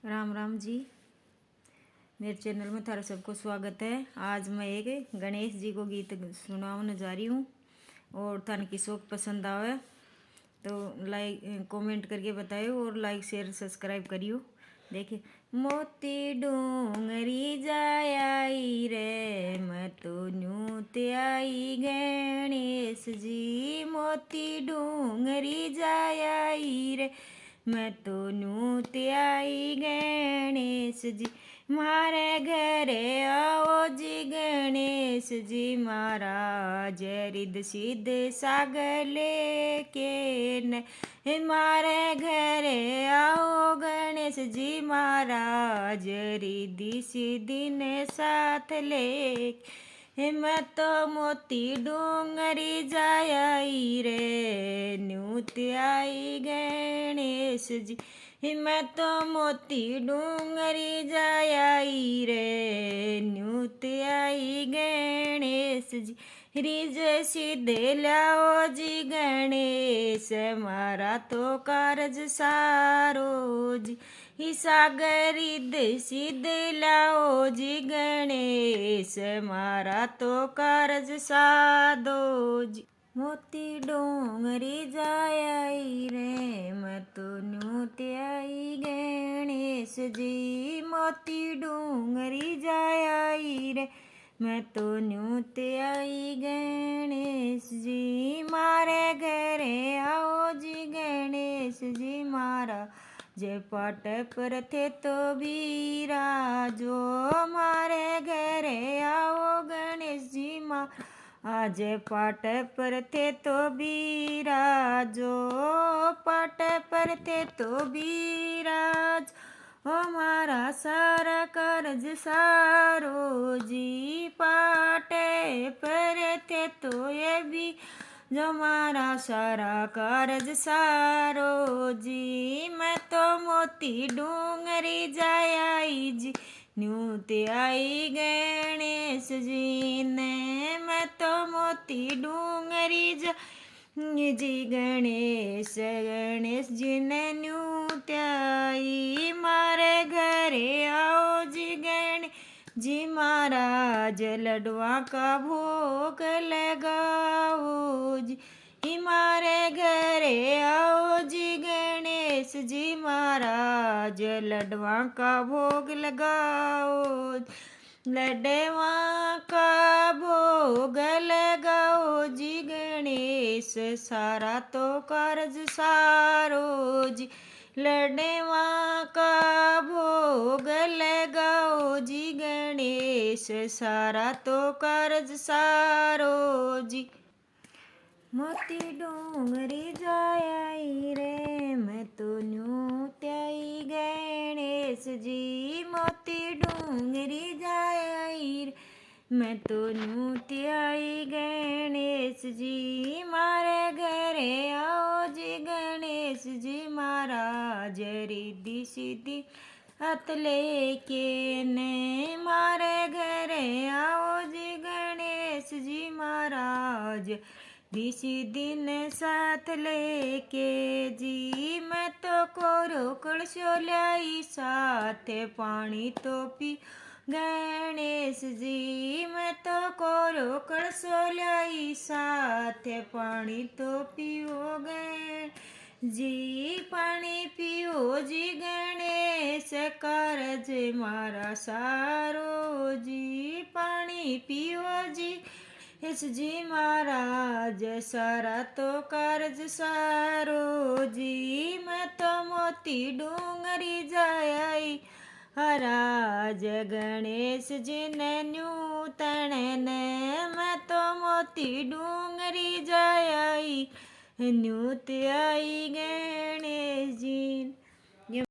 राम राम जी। मेरे चैनल में थारा सबको स्वागत है। आज मैं एक गणेश जी को गीत सुनाने जा रही हूँ और थाने की शौक पसंद आवे तो लाइक कमेंट करके बताइयो और लाइक शेयर सब्सक्राइब करियो। देखिए, मोती डूंगरी जाई रे मैं तो न्यूत आई गणेश जी, मोती डूंगरी जाई रे मैं तो न्यूत आई गणेश जी, मारे घरे आओ जी गणेश जी महाराज रिद सिद्ध सागर लेके न, मारे घरे आओ गणेश जी महाराज रिद्धि सिद्धि ने साथ लेके, मैं तो मोती डूंगरी जाई रे न्यूत आई गणेश जी, मैं तो मोती डूंगरी जाई रे न्यूत आई गणेश जी, रिज सिद्धे लाओ जी गणेश मारा तो कारज सारो जी, सागर रिद सिद्ध लाओ जी गणेश मारा तो कारज साधो जी, मोती डोंगरी जाई रे मैं तो न्यूत आई गणेश जी, मोती डोंगरी जाई रे मैं तो न्यूत आई गणेश जी, मारे घरे आओ जी गणेश जी मारा जय पाट पर थे तो बिराजो, मारे घरे आओ गणेश जी मारा आज पाट पर थे तो बिराजो, पाट पर थे तो बिराज मारा सारा कारज सारो जी, पाटे पर थे तो ये भी जो मारा सारा कारज सारो जी, मैं तो मोती डूंगरी जाई जी न्यूत आई गणेश जी ने, मैं तो मोती डूंगरी जी गणेश गणेश जी ने न्यूत आई, मारे घरे आओ जी गणेश जी महाराज लडवा का भोग लगाओ जी, मारे घरे आओ जी गणेश जी महाराज लडवा का भोग लगाओ, लडवा का भोग लगाओ जी गणेश सारा तो कारज सारो जी, लडवा का भोग लगाओ जी गणेश सारा तो कारज सारो जी, मोती डूंगरी जाई रे मैं तो न्यूत आई गणेश जी, मोती डूंगरी जाई रे मैं तो न्यूत आई गणेश जी, मारे घरे आओ जी गणेश जी महाराज रिद्धि सिद्धि हाथ लेके ने, मारे घरे आओ जी गणेश जी महाराज दिसी दिन साथ लेके जी, मैं तो कोरो कलशो लाई साथ पानी तो पी गणेश जी, मैं तो कोरो कलशो लाई साथ पानी तो पियो गए जी, पानी पियो जी गणेश कारज मारा सारो जी, पानी पियो जी इस जी महाराज सारा तो कारज सारो जी, मैं तो मोती डूंगरी जाई हराज गणेश जी ने न्यूतन ने, मैं तो मोती डूंगरी जाई न्यूत आई गणेश जी।